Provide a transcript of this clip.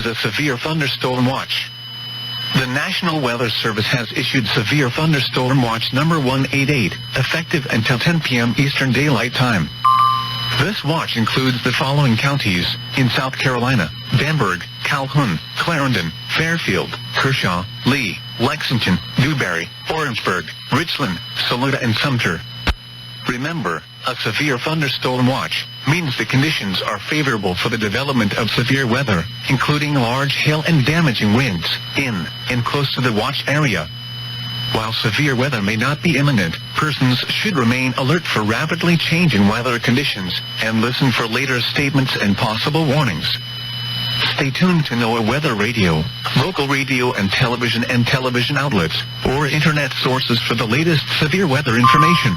a severe thunderstorm watch. The National Weather Service has issued Severe Thunderstorm Watch number 188, effective until 10 p.m. Eastern Daylight Time. This watch includes the following counties in South Carolina: Bamberg, Calhoun, Clarendon, Fairfield, Kershaw, Lee, Lexington, Newberry, Orangeburg, Richland, Saluda, and Sumter. Remember, a severe thunderstorm watch means the conditions are favorable for the development of severe weather, including large hail and damaging winds, in and close to the watch area. While severe weather may not be imminent, persons should remain alert for rapidly changing weather conditions and listen for later statements and possible warnings. Stay tuned to NOAA Weather Radio, local radio and television outlets, or internet sources for the latest severe weather information.